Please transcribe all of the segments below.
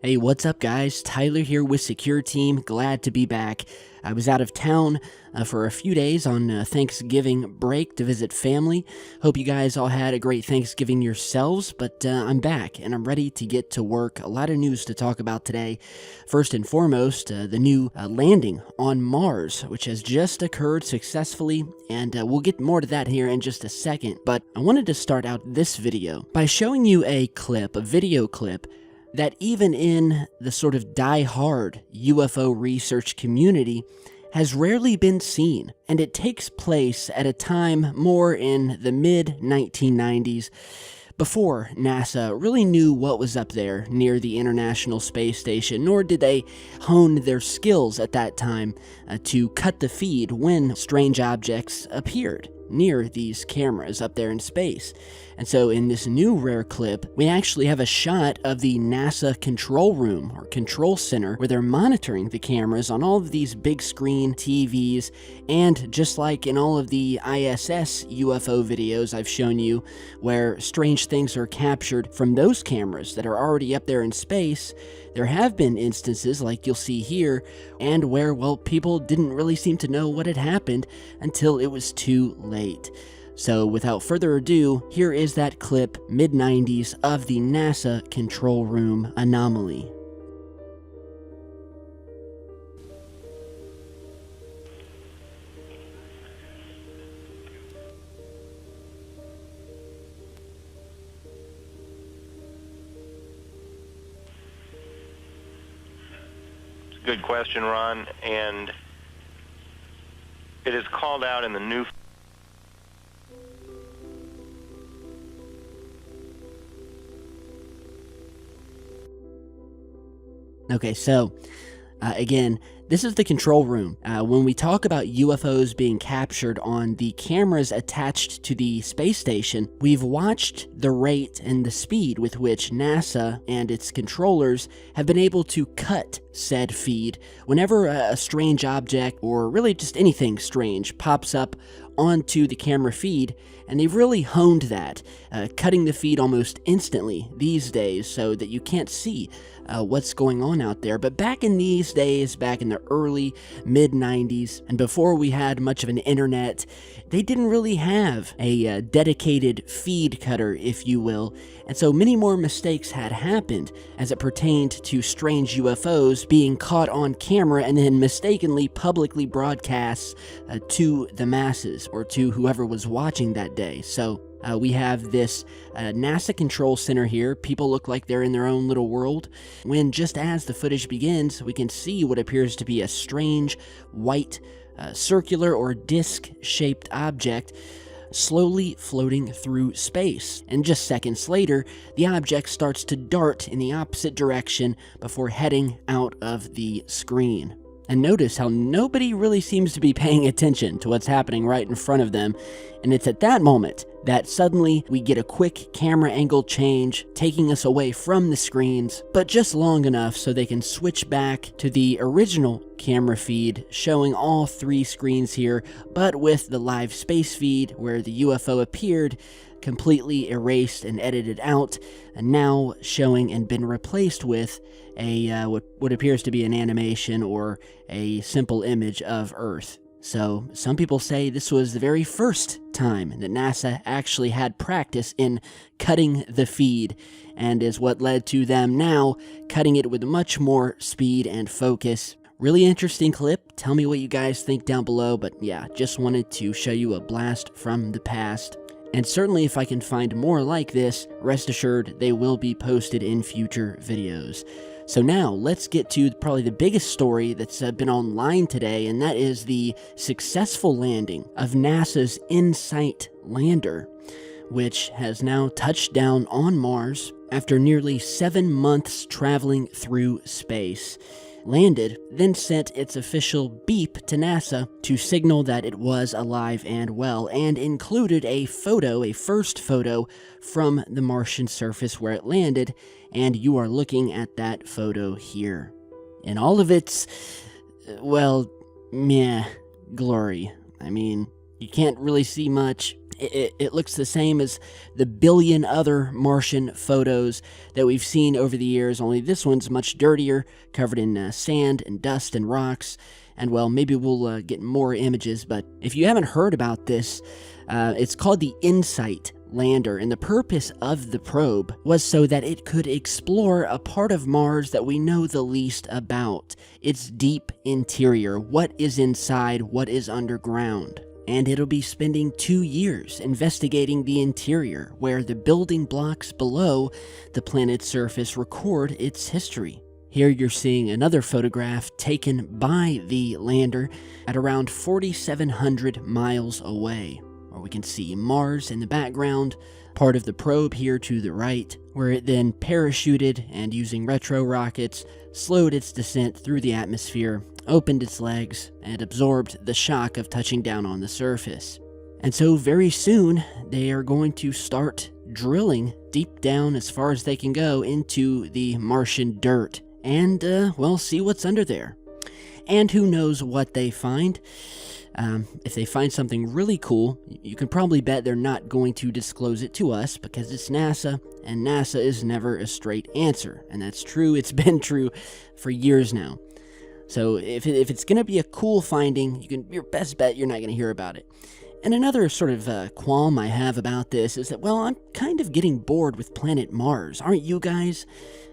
Hey, what's up, guys? Tyler here with Secure Team. Glad to be back. I was out of town for a few days on Thanksgiving break to visit family. Hope you guys all had a great Thanksgiving yourselves, but I'm back and I'm ready to get to work. A lot of news to talk about today. First and foremost, the new landing on Mars, which has just occurred successfully, and we'll get more to that here in just a second. But I wanted to start out this video by showing you a video clip, that even in the sort of die-hard UFO research community has rarely been seen, and it takes place at a time more in the mid-1990s, before NASA really knew what was up there near the International Space Station, nor did they hone their skills at that time to cut the feed when strange objects appeared near these cameras up there in space. And so in this new rare clip, we actually have a shot of the NASA control room or control center where they're monitoring the cameras on all of these big screen TVs. And just like in all of the ISS UFO videos I've shown you, where strange things are captured from those cameras that are already up there in space, there have been instances like you'll see here, and where, well, people didn't really seem to know what had happened until it was too late. So without further ado, here is that clip, mid-90s, of the NASA control room anomaly. Good question, Ron, and it is called out in the new Okay, so again, this is the control room. When we talk about UFOs being captured on the cameras attached to the space station, we've watched the rate and the speed with which NASA and its controllers have been able to cut said feed whenever a strange object, or really just anything strange, pops up onto the camera feed, and they've really honed that, cutting the feed almost instantly these days so that you can't see what's going on out there. But back in these days, back in the early mid-90s, and before we had much of an internet, they didn't really have a dedicated feed cutter, if you will, and so many more mistakes had happened as it pertained to strange UFOs being caught on camera and then mistakenly publicly broadcast to the masses, or to whoever was watching that day. So we have this NASA control center here. People look like they're in their own little world, when just as the footage begins, we can see what appears to be a strange white circular or disc-shaped object slowly floating through space. And just seconds later, the object starts to dart in the opposite direction before heading out of the screen. And notice how nobody really seems to be paying attention to what's happening right in front of them. And it's at that moment that suddenly we get a quick camera angle change, taking us away from the screens, but just long enough so they can switch back to the original camera feed, showing all three screens here, but with the live space feed where the UFO appeared completely erased and edited out, and now showing and been replaced with a what appears to be an animation or a simple image of Earth. So some people say this was the very first time that NASA actually had practice in cutting the feed, and is what led to them now cutting it with much more speed and focus. Really interesting clip. Tell me what you guys think down below, but yeah, just wanted to show you a blast from the past. And certainly if I can find more like this, rest assured they will be posted in future videos. So now, let's get to probably the biggest story that's been online today, and that is the successful landing of NASA's InSight lander, which has now touched down on Mars after nearly 7 months traveling through space. Landed, then sent its official beep to NASA to signal that it was alive and well, and included a first photo from the Martian surface where it landed, and you are looking at that photo here. In all of its, well, meh, glory. I mean, you can't really see much. It looks the same as the billion other Martian photos that we've seen over the years, only this one's much dirtier, covered in sand and dust and rocks. And well, maybe we'll get more images, but if you haven't heard about this, it's called the InSight lander, and the purpose of the probe was so that it could explore a part of Mars that we know the least about, its deep interior, what is inside, what is underground. And it'll be spending 2 years investigating the interior, where the building blocks below the planet's surface record its history. Here you're seeing another photograph taken by the lander at around 4,700 miles away, where we can see Mars in the background, part of the probe here to the right, where it then parachuted and using retro rockets slowed its descent through the atmosphere, opened its legs, and absorbed the shock of touching down on the surface. And so very soon, they are going to start drilling deep down as far as they can go into the Martian dirt, and, well, see what's under there. And who knows what they find. If they find something really cool, you can probably bet they're not going to disclose it to us because it's NASA, and NASA is never a straight answer. And that's true, it's been true for years now. So if it's going to be a cool finding, your best bet you're not going to hear about it. And another sort of qualm I have about this is that, well, I'm kind of getting bored with planet Mars, aren't you guys?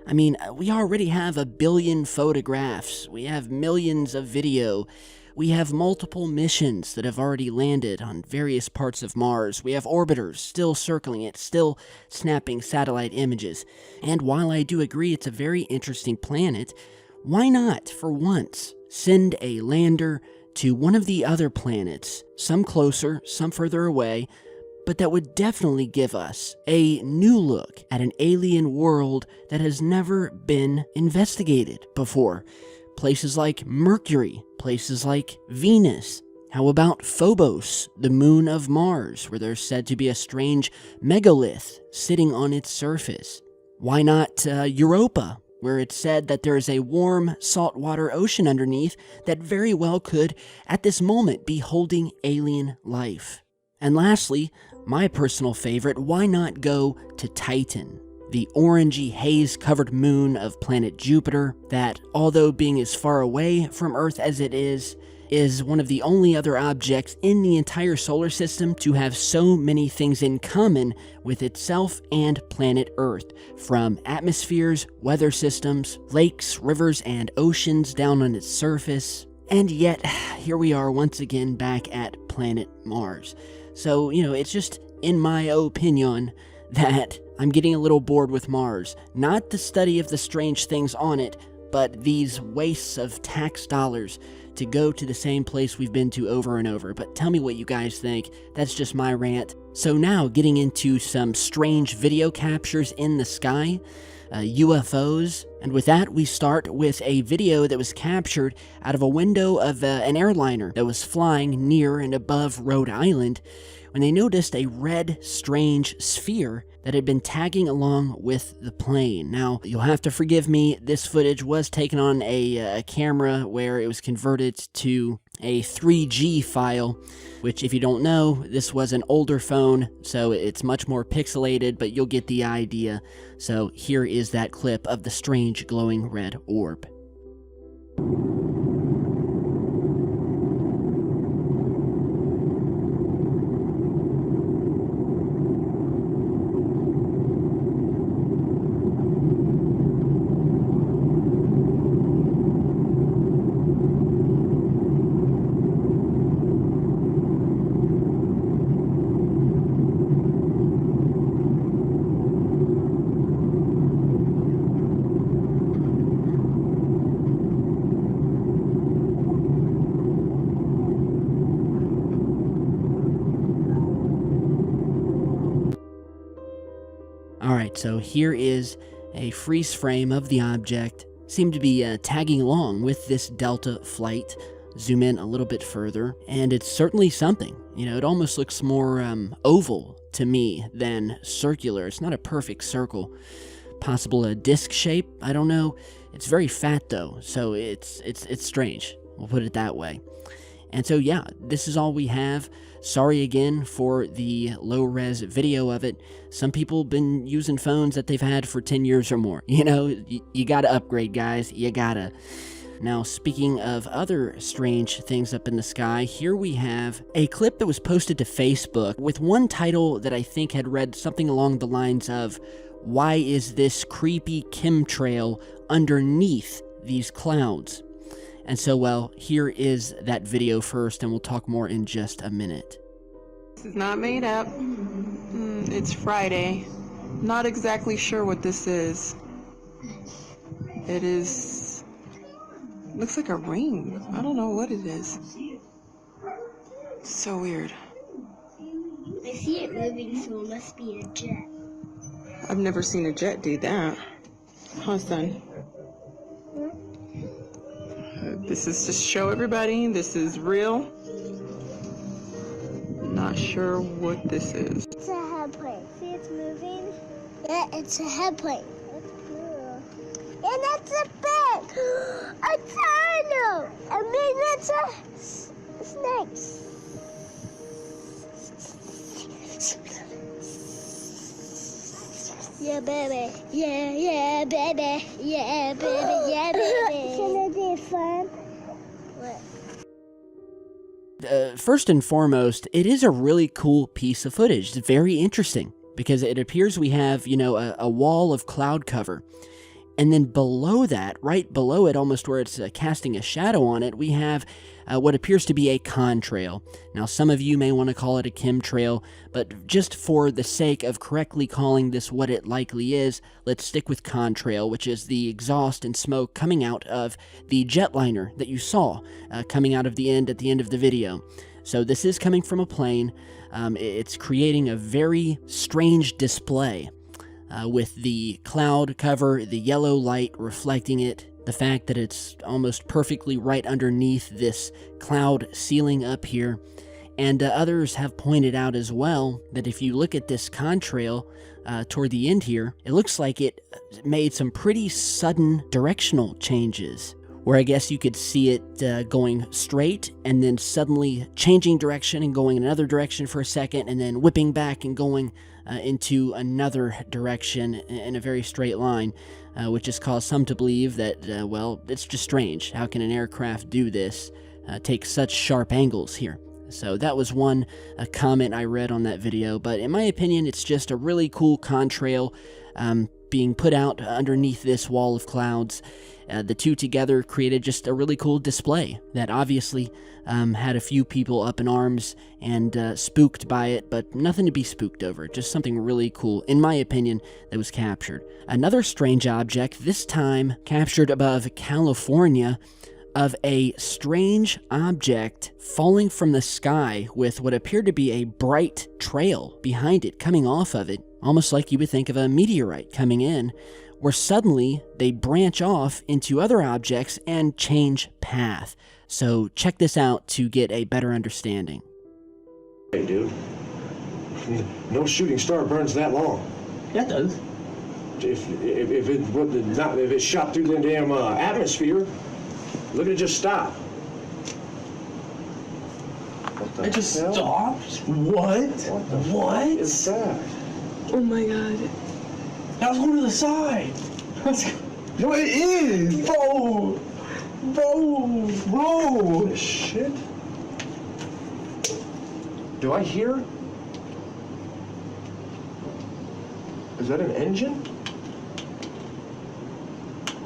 I mean, we already have 1 billion photographs, we have millions of video, we have multiple missions that have already landed on various parts of Mars, we have orbiters still circling it, still snapping satellite images. And while I do agree it's a very interesting planet, why not, for once, send a lander to one of the other planets, some closer, some further away, but that would definitely give us a new look at an alien world that has never been investigated before. Places like Mercury, places like Venus. How about Phobos, the moon of Mars, where there's said to be a strange megalith sitting on its surface? Why not Europa, where it's said that there is a warm, saltwater ocean underneath that very well could, at this moment, be holding alien life? And lastly, my personal favorite, why not go to Titan, the orangey haze-covered moon of planet Jupiter that, although being as far away from Earth as it is one of the only other objects in the entire solar system to have so many things in common with itself and planet Earth, from atmospheres, weather systems, lakes, rivers, and oceans down on its surface. And yet, here we are once again back at planet Mars. So, it's just, in my opinion, that I'm getting a little bored with Mars. Not the study of the strange things on it, but these wastes of tax dollars to go to the same place we've been to over and over. But tell me what you guys think. That's just my rant. So now, getting into some strange video captures in the sky, UFOs, and with that we start with a video that was captured out of a window of an airliner that was flying near and above Rhode Island when they noticed a red, strange sphere that had been tagging along with the plane. Now, you'll have to forgive me, this footage was taken on a camera where it was converted to a 3G file, which, if you don't know, this was an older phone, so it's much more pixelated, but you'll get the idea. So here is that clip of the strange glowing red orb. Alright, so here is a freeze frame of the object. Seemed to be tagging along with this Delta flight. Zoom in a little bit further, and it's certainly something. It almost looks more oval to me than circular. It's not a perfect circle. Possible a disc shape? I don't know. It's very fat though, so it's strange. We'll put it that way. And so yeah, this is all we have. sorry again for the low-res video of it. Some people have been using phones that they've had for 10 years or more. You know, you gotta upgrade, guys. You gotta. Now, speaking of other strange things up in the sky, here we have a clip that was posted to Facebook with one title that I think had read something along the lines of, "Why is this creepy chemtrail underneath these clouds?" And so, well, here is that video first, and we'll talk more in just a minute. This is not made up. It's Friday. Not exactly sure what this is. It is... looks like a ring. I don't know what it is. So weird. I see it moving, so it must be a jet. I've never seen a jet do that. Huh, son? This is to show everybody this is real. Not sure what this is. It's a head plane. See, it's moving? Yeah, it's a head plane. That's cool. And that's a bag. A tunnel. I mean, that's a snake. Yeah, baby. Yeah, baby. Yeah, baby. Yeah, baby. Can it be fun? What? First and foremost, it is a really cool piece of footage. It's very interesting because it appears we have, you know, a wall of cloud cover. And then below that, right below it, almost where it's casting a shadow on it, we have what appears to be a contrail. Now, some of you may want to call it a chemtrail, but just for the sake of correctly calling this what it likely is, let's stick with contrail, which is the exhaust and smoke coming out of the jetliner that you saw coming out of the end at the end of the video. So this is coming from a plane. It's creating a very strange display. With the cloud cover, the yellow light reflecting it, the fact that it's almost perfectly right underneath this cloud ceiling up here. And others have pointed out as well that if you look at this contrail toward the end here, it looks like it made some pretty sudden directional changes, where I guess you could see it going straight and then suddenly changing direction and going in another direction for a second and then whipping back and going into another direction in a very straight line, which has caused some to believe that, well, it's just strange. How can an aircraft do this, take such sharp angles here? So that was one comment I read on that video, but in my opinion, it's just a really cool contrail being put out underneath this wall of clouds. The two together created just a really cool display that obviously had a few people up in arms and spooked by it, but nothing to be spooked over. Just something really cool, in my opinion, that was captured. Another strange object, this time captured above California, of a strange object falling from the sky with what appeared to be a bright trail behind it coming off of it, almost like you would think of a meteorite coming in, where suddenly they branch off into other objects and change path. So check this out to get a better understanding. Hey, dude. No shooting star burns that long. Yeah, it does. If it shot through the damn atmosphere, look at it just stop. It just stopped? What? What? Is that? Oh my god. Now let's go to the side. No, it is. Bro. Holy shit. Do I hear? Is that an engine?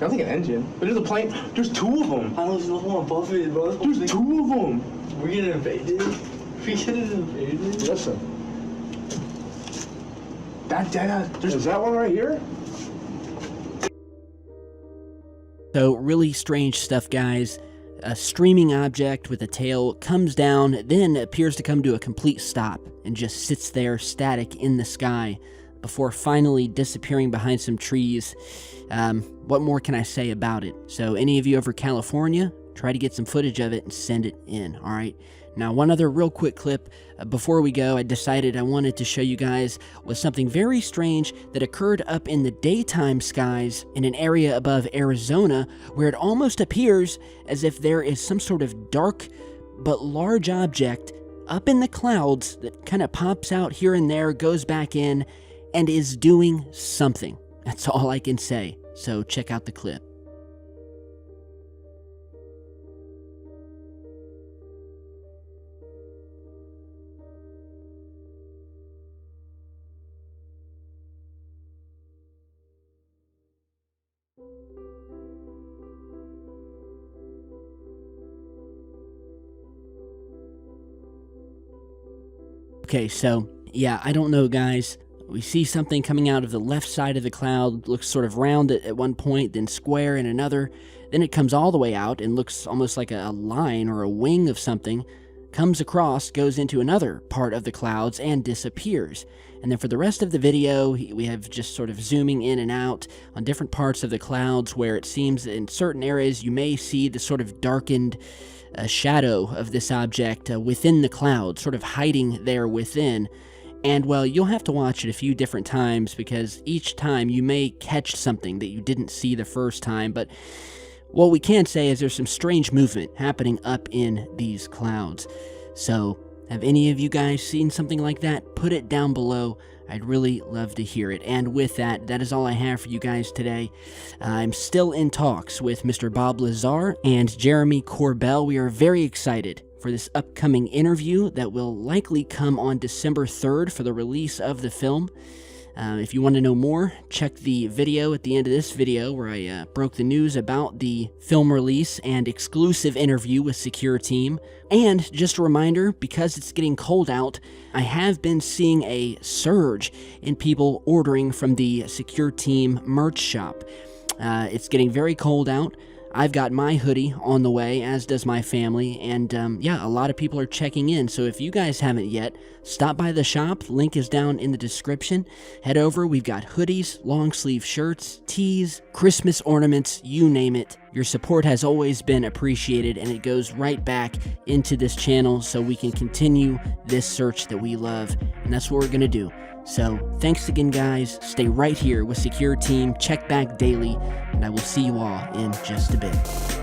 Sounds like an engine. But there's a plane. There's two of them. I don't know one above it, bro. There's two of them. We're getting invaded. Listen. Is that one right here? So really strange stuff, guys. A streaming object with a tail comes down, then appears to come to a complete stop and just sits there static in the sky before finally disappearing behind some trees. What more can I say about it? So any of you over California, try to get some footage of it and send it in, all right? Now, one other real quick clip before we go. I decided I wanted to show you guys was something very strange that occurred up in the daytime skies in an area above Arizona, where it almost appears as if there is some sort of dark but large object up in the clouds that kind of pops out here and there, goes back in, and is doing something. That's all I can say. So check out the clip. Okay, so, yeah, I don't know, guys. We see something coming out of the left side of the cloud, looks sort of round at one point, then square in another. Then it comes all the way out and looks almost like a line or a wing of something, comes across, goes into another part of the clouds, and disappears. And then for the rest of the video, we have just sort of zooming in and out on different parts of the clouds where it seems that in certain areas you may see the sort of darkened shadow of this object within the cloud, sort of hiding there within. And, well, you'll have to watch it a few different times because each time you may catch something that you didn't see the first time, but what we can say is there's some strange movement happening up in these clouds. So, have any of you guys seen something like that? Put it down below. I'd really love to hear it. And with that, that is all I have for you guys today. I'm still in talks with Mr. Bob Lazar and Jeremy Corbell. We are very excited for this upcoming interview that will likely come on December 3rd for the release of the film. If you want to know more, check the video at the end of this video where I broke the news about the film release and exclusive interview with Secure Team. And just a reminder, because it's getting cold out, I have been seeing a surge in people ordering from the Secure Team merch shop. It's getting very cold out. I've got my hoodie on the way, as does my family, and yeah, a lot of people are checking in, so if you guys haven't yet, stop by the shop. Link is down in the description. Head over. We've got hoodies, long sleeve shirts, tees, Christmas ornaments, you name it. Your support has always been appreciated, and it goes right back into this channel so we can continue this search that we love, and that's what we're going to do. So, thanks again, guys. Stay right here with Secure Team. Check back daily, and I will see you all in just a bit.